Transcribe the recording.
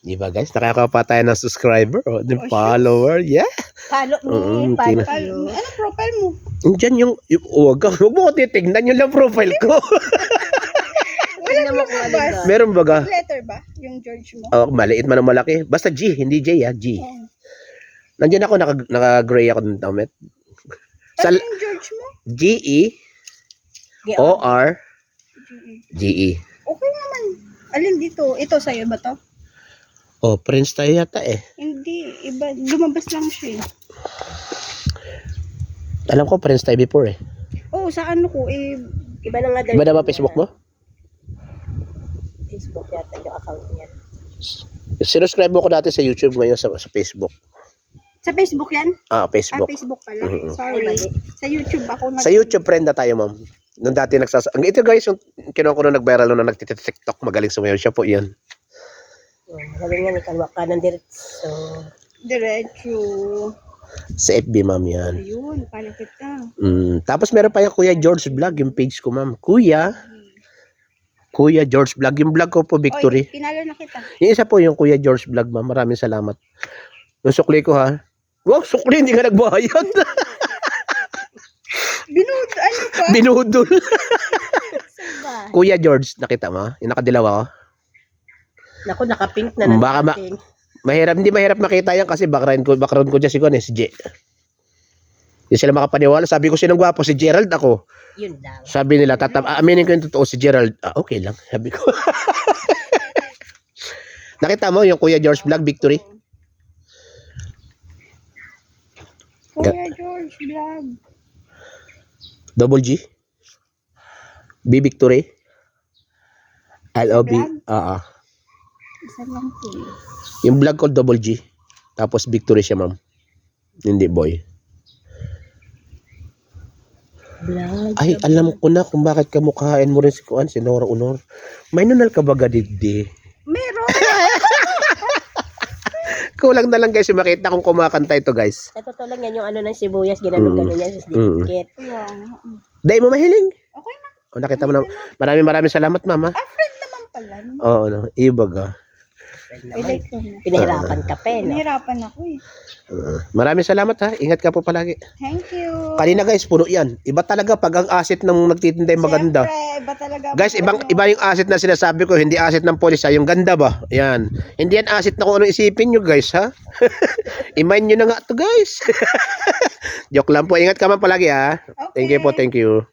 Di ba guys? Nakakapa tayo ng subscriber o ng Oh, follower. Yeah. Follow me, follow you. Ano profile mo? Diyan huwag mo ko titignan yung lang profile ko. Tingnan mo kung alin doon. Meron baga? Letter ba? Yung George mo? Oh, maliit man o malaki. Basta G, hindi J G. Oh. Nandiyan ako, naka-gray ako ng damit. Ano yung George mo? G-E-O-R G-E. Okay naman. Alin dito? Ito sa'yo ba to? Oh, Prince tayo yata eh. Hindi. Iba. Lumabas lang siya eh. Alam ko, Prince tayo before eh. Oo, sa ano ko eh. Iba na nga Iba na ba Facebook mo? Facebook yata yung account niya. Sinuscribe mo ko dati sa YouTube ngayon sa Facebook. Sa Facebook yan? Facebook. Facebook pala. Mhm. Sorry. Sa YouTube ako Sa YouTube friend na tayo, ma'am. Nung dati ito guys, yung kinuha ko nung nag-viral nung nagtitiktok, magaling sumayaw siya po, yan. Magaling nga, ikalwa ka ng diretso. Diretso. Sa FB, ma'am, yan. Ayun, pala kita. Tapos meron pa yung Kuya George Vlog, yung page ko, ma'am. Kuya George Vlog. Yung vlog ko po, Victory. Oy, pinalo na kita. Yung isa po yung Kuya George Vlog, ma'am. Maraming salamat. Yung sukli ko, ha? Wow, sukli, hindi ka nagbayad. Ano pa? Binudol. Saba. Kuya George, nakita mo? Yung nakadilaw ako. Naku, naka-pink na Baka naka-pink. Hindi mahirap makita yan kasi background ko dyan si Juan, si J. Hindi sila makapaniwala. Sabi ko, sinong gwapo? Si Gerald ako. Yun lang. Sabi nila, aminin ko yung totoo, si Gerald. Okay lang, sabi ko. Nakita mo yung Kuya George Vlog, Victory? Kuya George Vlog. Double G? B Victory? L-O-B? Isa lang po. Yung vlog ko, Double G. Tapos Victory siya, ma'am. Hindi, boy. Vlog. Ay, alam ko na kung bakit kamukhain mo rin si Kuan, si Nora Honor. May nunal ka ba gadidi? Meron. Kulang na lang guys yung makita kung kumakanta ito guys. Sa totoo lang yan, yung ano ng sibuyas, ginanong-ganon yan sa dikit. Dahil mo mahiling. Okay na. O, nakita mo na. Maraming salamat, mama. Friend naman pala. Oo, no. Ibaga. I like ko na. Pinahirapan ka pa, no? Nahirapan ako eh. Maraming salamat ha. Ingat ka po palagi. Thank you. Kanina guys, puno yan. Iba talaga pag ang asset ng nagtitinda yung maganda. Siyempre, iba talaga. Guys, iba yung asset na sinasabi ko. Hindi asset ng polis ha. Yung ganda ba? Yan. Hindi yan asset na kung ano isipin nyo guys ha. Imayin nyo na nga to guys. Joke lang po. Ingat ka man palagi ha. Okay. Thank you po. Thank you.